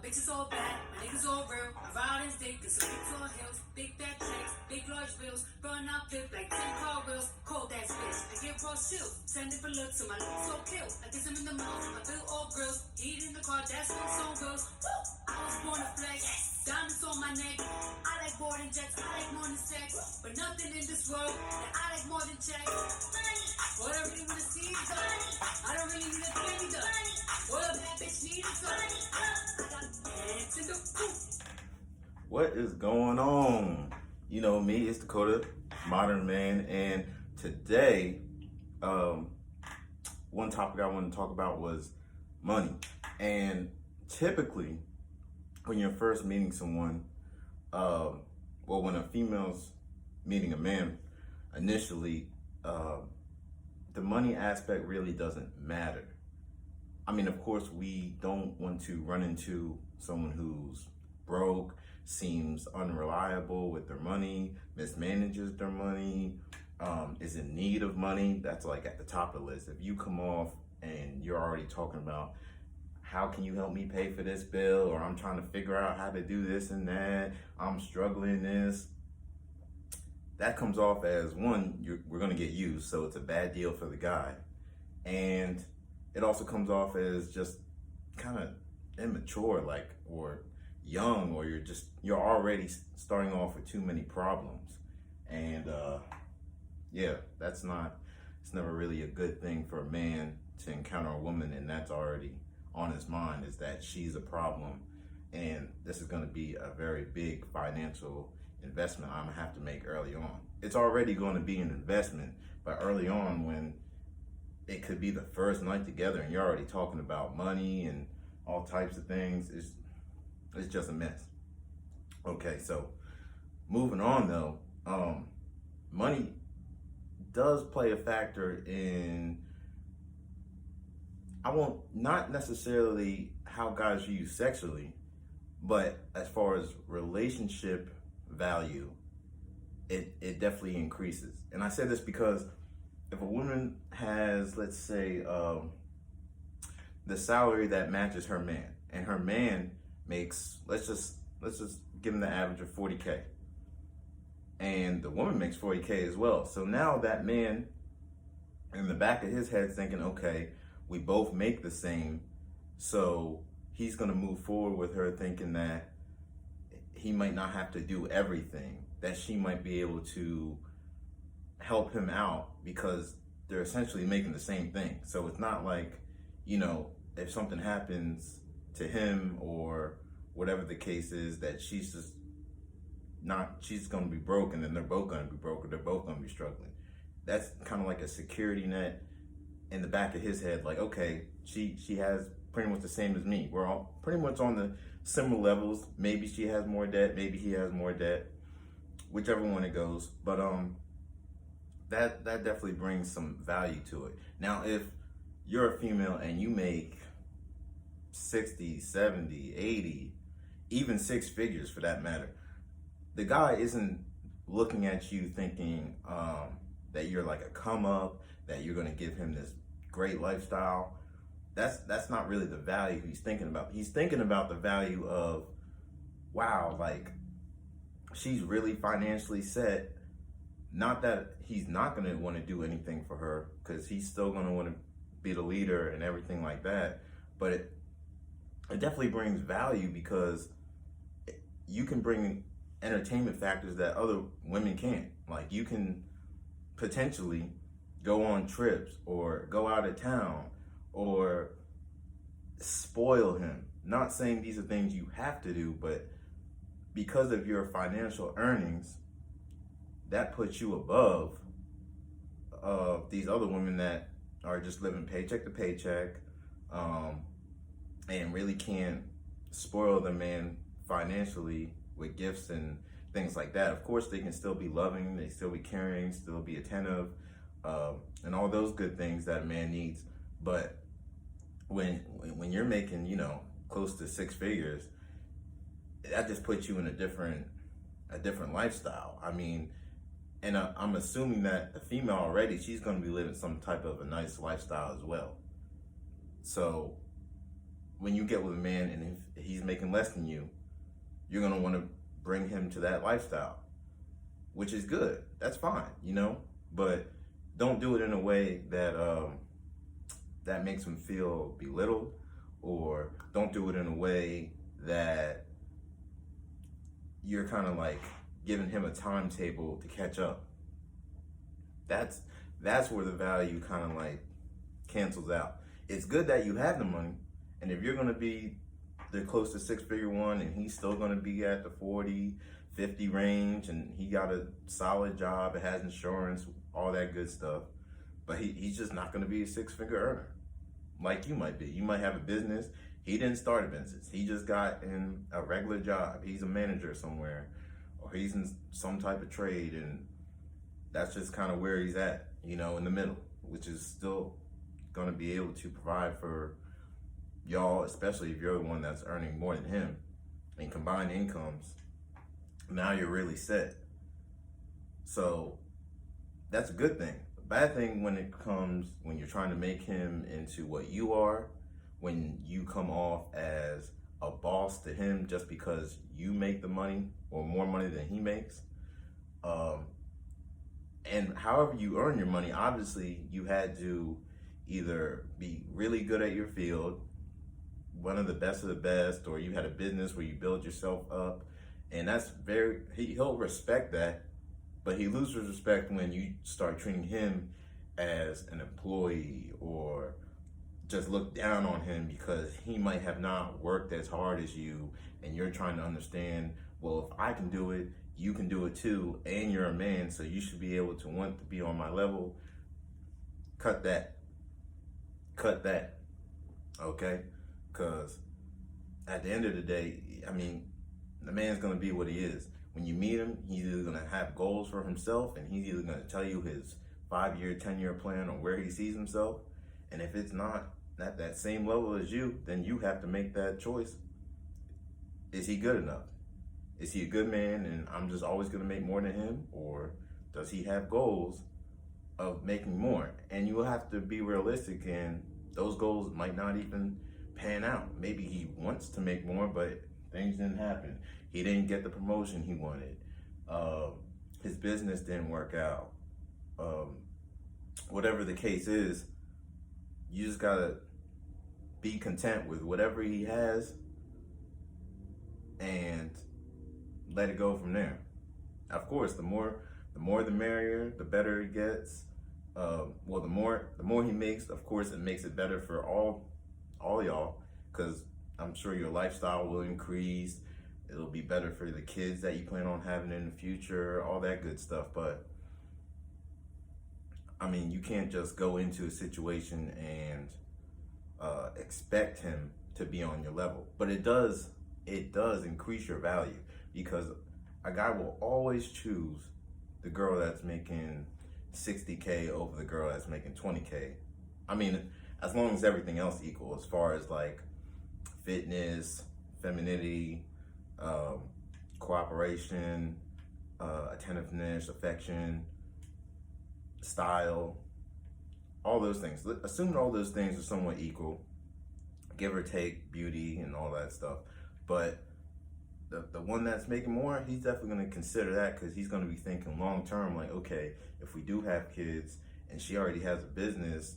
bitches all bad, my niggas all real. I ride and stick, get some big tall hills, big fat checks, big large bills, burn out flip like 10 car wheels, cold ass bitch. I get raw chills, 10 different looks, so my looks so kill. I kiss them in the mouth, I feel all grills, heat in the car, that's what's on wheels. Woo! I was born to flex, diamonds on my neck. I like boarding jets, I like more than sex, but nothing in this world that I like more than checks. Money, what I really wanna see is money. I don't really need a thing though. What a bad bitch need is money. I got pants in the roof. What is going on? You know me, it's Dakota, Modern Man, and today, one topic I want to talk about was money. And typically, when you're first meeting someone, when a female's meeting a man, initially, the money aspect really doesn't matter. I mean, of course, we don't want to run into someone who's broke, seems unreliable with their money, mismanages their money, is in need of money. That's like at the top of the list. If you come off and you're already talking about how can you help me pay for this bill, or I'm trying to figure out how to do this and that, I'm struggling this, that comes off as one, we're gonna get used, so it's a bad deal for the guy. And it also comes off as just kind of immature, like, or young, or you're already starting off with too many problems. And it's never really a good thing for a man to encounter a woman and that's already on his mind, is that she's a problem and this is going to be a very big financial investment I'm gonna have to make early on. It's already going to be an investment, but early on, when it could be the first night together and you're already talking about money and all types of things, it's just a mess. Okay, so moving on though, money does play a factor in, not necessarily how guys view you sexually, but as far as relationship value, it definitely increases. And I say this because if a woman has, let's say, the salary that matches her man, and her man makes, let's just give him the average of 40K, and the woman makes 40K as well. So now that man, in the back of his head, thinking, okay, we both make the same, so he's gonna move forward with her thinking that he might not have to do everything, that she might be able to help him out because they're essentially making the same thing. So it's not like, if something happens to him or whatever the case is, that she's gonna be broke and then they're both gonna be broke, or they're both gonna be struggling. That's kind of like a security net in the back of his head, like, okay, she has pretty much the same as me. We're all pretty much on the similar levels. Maybe she has more debt, maybe he has more debt, whichever one it goes. But that definitely brings some value to it. Now, if you're a female and you make 60, 70, 80, even six figures for that matter, the guy isn't looking at you thinking that you're like a come up, that you're gonna give him this great lifestyle. That's not really the value he's thinking about. He's thinking about the value of, wow, like, she's really financially set. Not that he's not gonna want to do anything for her, because he's still gonna want to be the leader and everything like that. But it definitely brings value because you can bring entertainment factors that other women can't. Like, you can potentially go on trips or go out of town or spoil him. Not saying these are things you have to do, but because of your financial earnings, that puts you above these other women that are just living paycheck to paycheck, and really can't spoil their man financially with gifts and things like that. Of course, they can still be loving, they still be caring, still be attentive, and all those good things that a man needs. But when you're making, close to six figures, that just puts you in a different lifestyle. I mean, and I'm assuming that the female already, she's going to be living some type of a nice lifestyle as well. So when you get with a man and if he's making less than you, you're gonna want to bring him to that lifestyle, which is good. That's fine, you know. But don't do it in a way that that makes him feel belittled, or don't do it in a way that you're kind of like giving him a timetable to catch up. That's where the value kind of like cancels out. It's good that you have the money, and if you're gonna be the close to 6-figure one and he's still gonna be at the 40, 50 range, and he got a solid job, it has insurance, all that good stuff, but he's just not gonna be a 6-figure earner like you might be. You might have a business. He didn't start a business. He just got in a regular job. He's a manager somewhere, or he's in some type of trade, and that's just kind of where he's at, you know, in the middle, which is still going to be able to provide for y'all, especially if you're the one that's earning more than him. And combined incomes, now you're really set. So that's a good thing. The bad thing when you're trying to make him into what you are, when you come off as a boss to him just because you make the money or more money than he makes. And however you earn your money, obviously you had to either be really good at your field, one of the best, or you had a business where you build yourself up. And that's he'll respect that, but he loses respect when you start treating him as an employee, or just look down on him because he might have not worked as hard as you, and you're trying to understand, well, if I can do it, you can do it too, and you're a man, so you should be able to want to be on my level. Cut that, okay? Because at the end of the day, I mean, the man's gonna be what he is. When you meet him, he's either gonna have goals for himself, and he's either gonna tell you his 5-year, 10-year plan on where he sees himself. And if it's not at that same level as you, then you have to make that choice. Is he good enough? Is he a good man and I'm just always gonna make more than him? Or does he have goals of making more? And you will have to be realistic, and those goals might not even pan out. Maybe he wants to make more, but things didn't happen. He didn't get the promotion he wanted. His business didn't work out. Whatever the case is, you just gotta be content with whatever he has and let it go from there. Of course, the more the merrier, the better it gets. Well, the more he makes, of course, it makes it better for all y'all, because I'm sure your lifestyle will increase. It'll be better for the kids that you plan on having in the future, all that good stuff. But I mean, you can't just go into a situation and expect him to be on your level. But it does increase your value, because a guy will always choose the girl that's making $60K over the girl that's making $20K. I mean, as long as everything else equal, as far as like fitness, femininity, cooperation, attentiveness, affection, style, all those things. Assuming all those things are somewhat equal, give or take, beauty and all that stuff. But the one that's making more, he's definitely going to consider that, because he's going to be thinking long term, like, okay, if we do have kids and she already has a business,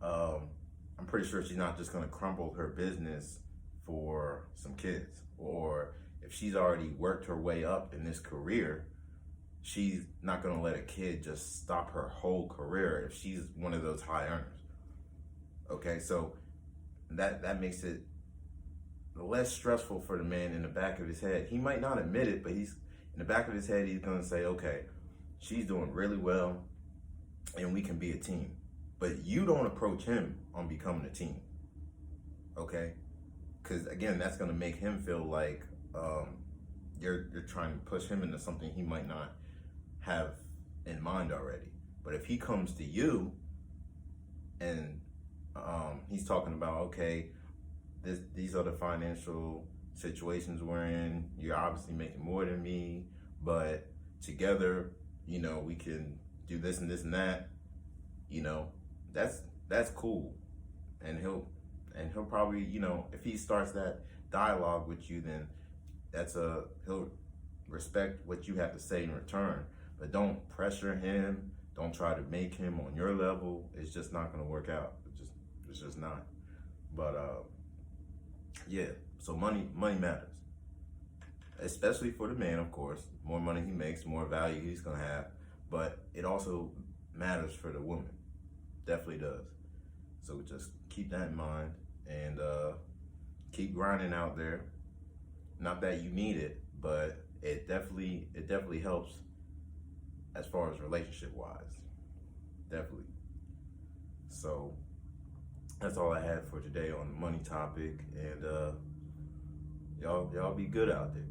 I'm pretty sure she's not just going to crumble her business for some kids. Or if she's already worked her way up in this career, she's not going to let a kid just stop her whole career if she's one of those high earners. Okay, so that makes it less stressful for the man in the back of his head. He might not admit it, but he's in the back of his head, he's going to say, okay, she's doing really well and we can be a team. But you don't approach him on becoming a team, okay? Because again, that's going to make him feel like you're trying to push him into something he might not have in mind already. But if he comes to you and he's talking about, okay, these are the financial situations we're in, you're obviously making more than me, but together, you know, we can do this and this and that, you know, that's cool. And he'll and he'll probably, you know, if he starts that dialogue with you, then he'll respect what you have to say in return. But don't pressure him. Don't try to make him on your level. It's just not going to work out. It's just not. But yeah. So money matters, especially for the man. Of course, more money he makes, more value he's gonna have. But it also matters for the woman. Definitely does. So just keep that in mind and keep grinding out there. Not that you need it, but it definitely helps as far as relationship wise. Definitely. So that's all I had for today on the money topic, and y'all be good out there.